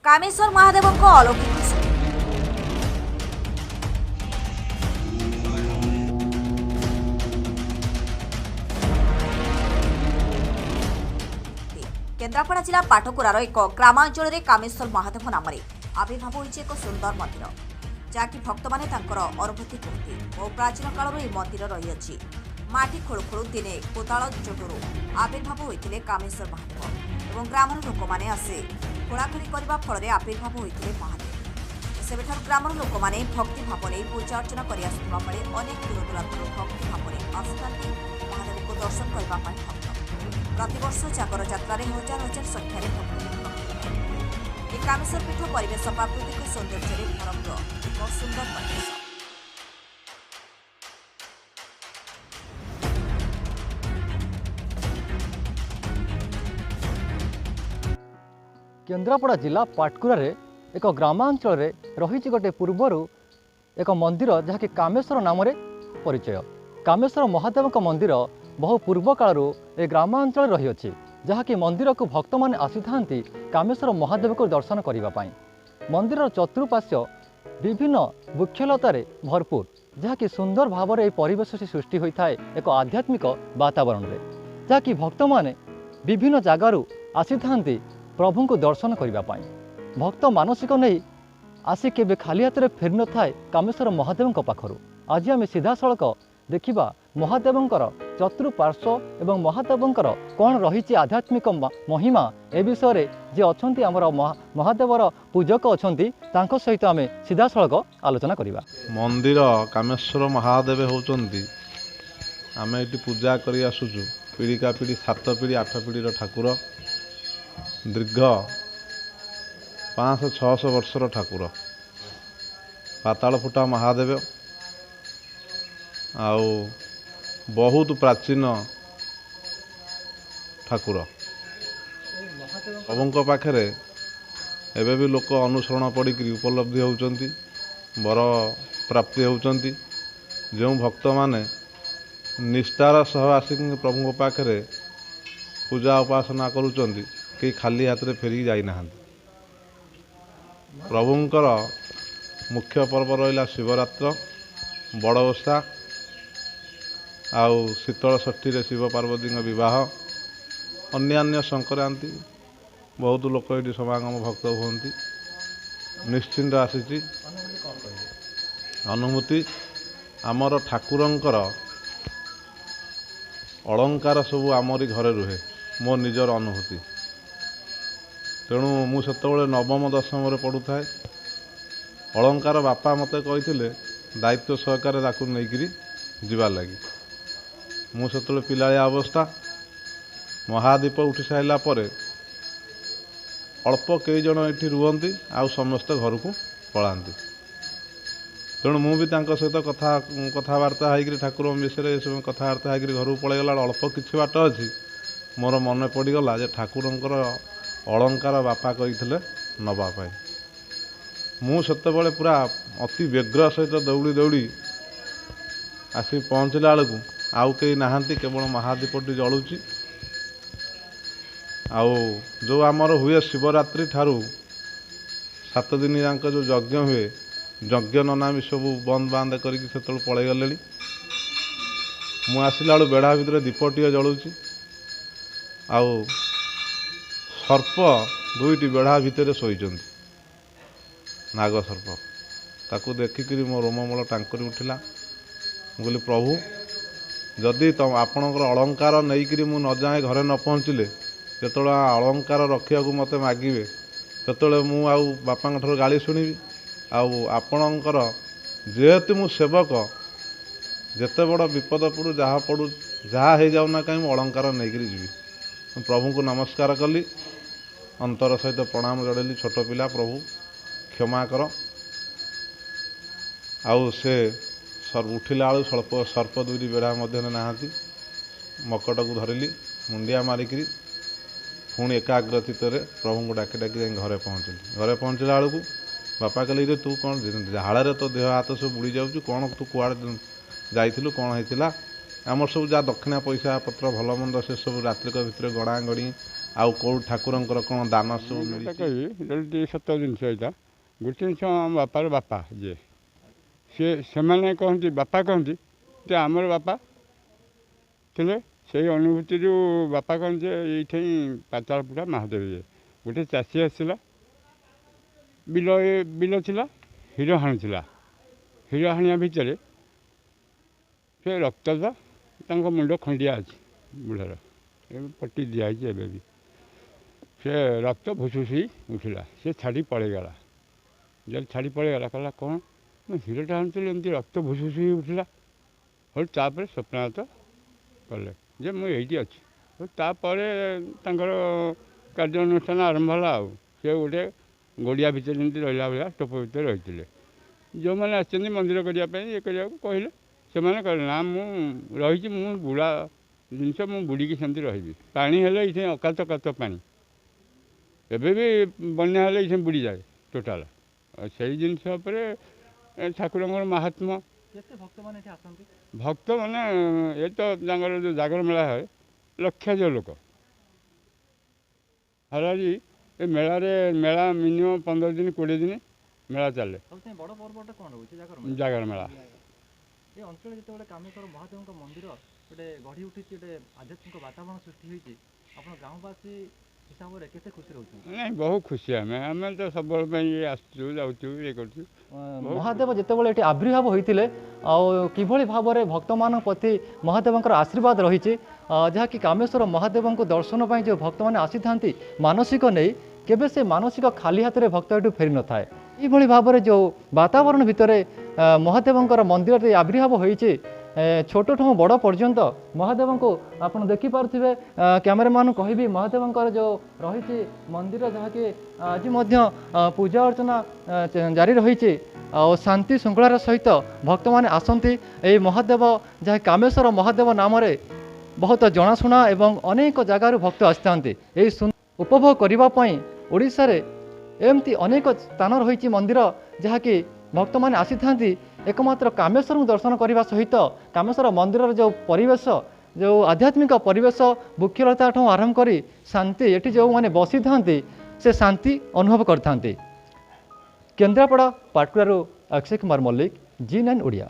कामेश्वर महादेव अलौकिक केन्द्रापड़ा जिला पाटकुरार एक ग्रामांचल में कामेश्वर महादेव नाम आविर्भाव होइछि एक सुंदर मंदिर जहाँकि भक्त मैंने अनुभूति कहते बहु प्राचीन काल यह मंदिर रही माटी खोलु खोलु दिने कोदाल जोगुरु आविर्भाव होते कामेश्वर महादेव और ग्रामर लोक मैंने आसे खोलाखोली करने फल आविर्भाव होते महादेव सेबेठार ग्रामर लोक मैंने भक्ति भाव नहीं पूजा अर्चना कर अनेक दूर दूरांतर भक्ति भाव आसुचार महादेव को दर्शन करने भक्त प्रतिवर्ष जागर यात्रा हजार हजार संख्यार भक्त कामेश्वर पीठ परिवेश प्राकृतिक सौंदर्य भरपूर एक सुंदर परिवेश। केन्द्रापड़ा जिला पाटकुरार एक ग्रामांचल रही गोटे पूर्वर एक मंदिर जहाँकि कामेश्वर नाम परिचय। कामेश्वर महादेव मंदिर बहु पूर्व कालू ए ग्रामांचल रही अछि जहाँकि मंदिर को भक्त मैंने आसी था कामेश्वर महादेव को दर्शन करने। मंदिर चतुर्पार्श्व विभिन्न वृक्षलतार भरपूर जहाँकि सुंदर भाव में परिवेश सृष्टि होता है एक आध्यात्मिक वातावरण में जहाँकि भक्त मैंने विभिन्न जगार आसी था प्रभु को दर्शन करने। भक्त मानसिक नहीं आसी के खाली हाथ में फेरी न थाए कामेश्वर महादेव पाखर। आज आम सीधा सड़क देखा महादेवंकर चतुर्पार्श्व एवं महादेवंकर कौन रही आध्यात्मिक महिमा ए विषय जे अच्छा आमर महादेवर पूजक अच्छा सहित आम सीधा सड़क आलोचना करवा। मंदिर कामेश्वर महादेव होती आम ये पूजा कर आसुचु पीढ़ी का पीढ़ी 7 पीढ़ी 8 पीढ़ी ठाकुर दीर्घ 500-600 वर्षर ठाकुर पाताल फुटा महादेव आउ बहुत प्राचीन ठाकुर प्रभुं पाखे एवं भी लोक अनुसरण पड़ी उपलब्धि होती वर प्राप्ति होती जो भक्त माने निष्ठार सह आसिक प्रभु पाखे पूजा उपासना करुँच कि खाली हाथ में फेरिक जाना। प्रभुंकर मुख्य पर्व रहा शिवरात्र बड़ ओषा आउ शीतल षष्ठी रे शिव पार्वती विवाह अन्यान्य संक्रांति बहुत लोक ये समागम भक्त होती निश्चिंत आसी अनुभूति आमर ठाकुरंकर अलंकार सब आमरी घरे रुहे मो निजर अनुभूति। तेणु मुझे नवम दशम पढ़ुए अलंकार बापा मते कही दायित्व सहकार नहीं जीवार लगी मुझे पिलाया अवस्था महादीप उठी सारा पर अल्प कई जन ये रुहती आउ समस्त घर को पलांती। तेणु मुझे सहित कथबार्ता होकर ठाकुर विषय ये सब कथबार्ता होकर घर को पलैगला अल्प किसी बाट अच्छी मोर मन पड़गला जे ठाकुरंकर अलंकार बापा कही नवापाई मुझे पूरा अति व्यग्र सहित दौड़ी दौड़ी आसी पहुँचला बेलू आउ कई नहांती केवल महादीपटी जलुची आउ जो आमर हुए शिवरात्रि ठारू 7 दिन जाक जो यज्ञ हुए यज्ञ नना भी सब बंद बांद करके पलि गले मुसला बेलू बेढ़ा भितर दीपटी जलुची आउ सर्प 2टी बेढ़ा भितर शोचंती नाग सर्प ताकू देखिक मो रोममूल टांकरी उठिला बोली प्रभु जदि आपणकर अलंकार नहीं मु न जाए घरे न पहुँचले जो अलंकार रखा मत मागे से मु बापा गाली शुणी आपणकर जेहेतु मु सेवक जिते बड़ विपद पड़ू जहाँ पड़ू जहाँ हो जाऊना कहीं अलंकार नहीं जी प्रभु को नमस्कार कली अंतर सहित प्रणाम जड़ेली छोट पिला प्रभु क्षमा कर आउ से उठिला बेलू सर्प 2टी बेढ़ा मध्य नहांती मकट को धरली मुंडिया मारिक पुणी एकाग्र चित्त प्रभु को डाकी डाकी घरे पहुँचली। घरे पहुँचला बेलू बापा कहले तू कौन झाड़े तो देह हाथ सब बुड़ी जाऊँ कौन तू कुआड़े जाइलु कौन होता आमर सब जहाँ दक्षिणा पैसा पत्र भल मंद से सब रात्रिक भितर गणा गणी ଆଉ କେଉଁ ଠାକୁରଙ୍କର କ'ଣ ଦାନ ସବୁ ମୁଁ ମିଳିଛି? କହିବି ଯଦି ସତ ଜିନିଷ ଏଇଟା ଗୋଟେ ଜିନିଷ ଆମ ବାପାର ବାପା ଯିଏ ସେମାନେ କହନ୍ତି ବାପା କହନ୍ତି ଯେ ଆମର ବାପା ଥିଲେ ସେଇ ଅନୁଭୂତିରୁ ବାପା କହନ୍ତି ଯେ ଏଇଠି ପାତାଳପୁରା ମହାଦେବ ଇଏ ଗୋଟେ ଚାଷୀ ଆସିଲା ବିଲ ଥିଲା ହିଡ଼ ହାଣୁଥିଲା ହିଡ଼ ହାଣିବା ଭିତରେ ସେ ରକ୍ତଟା ତାଙ୍କ ମୁଣ୍ଡ ଖଣ୍ଡିଆ ଅଛି ବୁଢ଼ାର ପଟି ଦିଆହେଇଛି ଏବେ ବି ସେ ରକ୍ତ ଭୁସୁସି ଉଠିଲା ସେ ଛାଡ଼ି ପଳେଇଗଲା ଯଦି ଛାଡ଼ି ପଳେଇଗଲା କହିଲା କ'ଣ ମୁଁ ହିରୋଟା ଆଣୁଥିଲି ଏମିତି ରକ୍ତ ଭୁସୁସି ଉଠିଲା ହଉ ତାପରେ ସ୍ୱପ୍ନାଥ କଲେ ଯେ ମୁଁ ଏଇଠି ଅଛି ହଉ ତାପରେ ତାଙ୍କର କାର୍ଯ୍ୟାନୁଷ୍ଠାନ ଆରମ୍ଭ ହେଲା ଆଉ ସେ ଗୋଟେ ଗଡ଼ିଆ ଭିତରେ ଯେମିତି ରହିଲା ଭଳିଆ ଟୋପ ଭିତରେ ରହିଥିଲେ ଯେଉଁମାନେ ଆସିଛନ୍ତି ମନ୍ଦିର କରିବା ପାଇଁ ଇଏ କରିବାକୁ କହିଲେ ସେମାନେ କହିଲେ ନା ମୁଁ ରହିଛି ମୁଁ ବୁଢ଼ା ଜିନିଷ ମୁଁ ବୁଡ଼ିକି ସେମିତି ରହିବି ପାଣି ହେଲେ ଏଇଠି ଅକାତ ପାଣି ଏବେ ବି ବନ୍ୟା ହେଲେ ଏଇଠି ବୁଡ଼ିଯାଏ ଟୋଟାଲ ସେଇ ଜିନିଷ ଉପରେ ଠାକୁରଙ୍କର ମାହାତ୍ମ୍ୟ କେତେ ଭକ୍ତମାନେ ଏଠି ଆସନ୍ତି? ଭକ୍ତମାନେ ଏ ତ ତାଙ୍କର ଯେଉଁ ଜାଗର ମେଳା ହୁଏ ଲକ୍ଷାଧିକ ଲୋକ ହାରାଜି ଏ ମେଳା ମିନିମମ୍ 15 ଦିନ 20 ଦିନ ମେଳା ଚାଲେ ସବୁଥିପାଇଁ ବଡ଼ ପର୍ବଟା କ'ଣ ରହୁଛି ଜାଗର ମେଳା ଏ ଅଞ୍ଚଳରେ ଯେତେବେଳେ କାମେଶ୍ୱର ମହାଦେବଙ୍କ ମନ୍ଦିର ଗୋଟେ ଗଢ଼ି ଉଠିଛି ଗୋଟେ ଆଧ୍ୟାତ୍ମିକ ବାତାବରଣ ସୃଷ୍ଟି ହୋଇଛି ଆପଣ ଗ୍ରାମବାସୀ ହିସାବରେ କେତେ ଖୁସି ରହୁଛନ୍ତି? ନାଇଁ ବହୁତ ଖୁସି ଆମେ ତ ସବୁବେଳେ ପାଇଁ ଆସୁଛୁ ଯାଉଛୁ ଇଏ କରୁଛୁ ମହାଦେବ ଯେତେବେଳେ ଏଠି ଆବିର୍ଭାବ ହୋଇଥିଲେ ଆଉ କିଭଳି ଭାବରେ ଭକ୍ତମାନଙ୍କ ପ୍ରତି ମହାଦେବଙ୍କର ଆଶୀର୍ବାଦ ରହିଛି ଯାହାକି କାମେଶ୍ୱର ମହାଦେବଙ୍କୁ ଦର୍ଶନ ପାଇଁ ଯେଉଁ ଭକ୍ତମାନେ ଆସିଥାନ୍ତି ମାନସିକ ନେଇ କେବେ ସେ ମାନସିକ ଖାଲି ହାତରେ ଭକ୍ତ ଏଠୁ ଫେରିନଥାଏ ଏଇଭଳି ଭାବରେ ଯେଉଁ ବାତାବରଣ ଭିତରେ ମହାଦେବଙ୍କର ମନ୍ଦିରରେ ଆବିର୍ଭାବ ହୋଇଛି ଛୋଟଠୁ ବଡ଼ ପର୍ଯ୍ୟନ୍ତ ମହାଦେବଙ୍କୁ ଆପଣ ଦେଖିପାରୁଥିବେ କ୍ୟାମେରାମ୍ୟାନ୍ କହିବି ମହାଦେବଙ୍କର ଯେଉଁ ରହିଛି ମନ୍ଦିର ଯାହାକି ଆଜି ମଧ୍ୟ ପୂଜା ଅର୍ଚ୍ଚନା ଜାରି ରହିଛି ଆଉ ଶାନ୍ତି ଶୃଙ୍ଖଳାର ସହିତ ଭକ୍ତମାନେ ଆସନ୍ତି ଏହି ମହାଦେବ ଯାହା କାମେଶ୍ୱର ମହାଦେବ ନାମରେ ବହୁତ ଜଣାଶୁଣା ଏବଂ ଅନେକ ଜାଗାରୁ ଭକ୍ତ ଆସିଥାନ୍ତି ଏହି ଉପଭୋଗ କରିବା ପାଇଁ ଓଡ଼ିଶାରେ ଏମିତି ଅନେକ ସ୍ଥାନ ରହିଛି ମନ୍ଦିର ଯାହାକି ଭକ୍ତମାନେ ଆସିଥାନ୍ତି ଏକମାତ୍ର କାମେଶ୍ୱରଙ୍କୁ ଦର୍ଶନ କରିବା ସହିତ କାମେଶ୍ୱର ମନ୍ଦିରର ଯେଉଁ ପରିବେଶ ଯେଉଁ ଆଧ୍ୟାତ୍ମିକ ପରିବେଶ ବୃକ୍ଷଲତାଠୁ ଆରମ୍ଭ କରି ଶାନ୍ତି ଏଠି ଯେଉଁମାନେ ବସିଥାନ୍ତି ସେ ଶାନ୍ତି ଅନୁଭବ କରିଥାନ୍ତି। କେନ୍ଦ୍ରାପଡ଼ା ପାଟକୁରାରୁ ଅକ୍ଷୟ କୁମାର ମଲ୍ଲିକ, G9 ଓଡ଼ିଆ।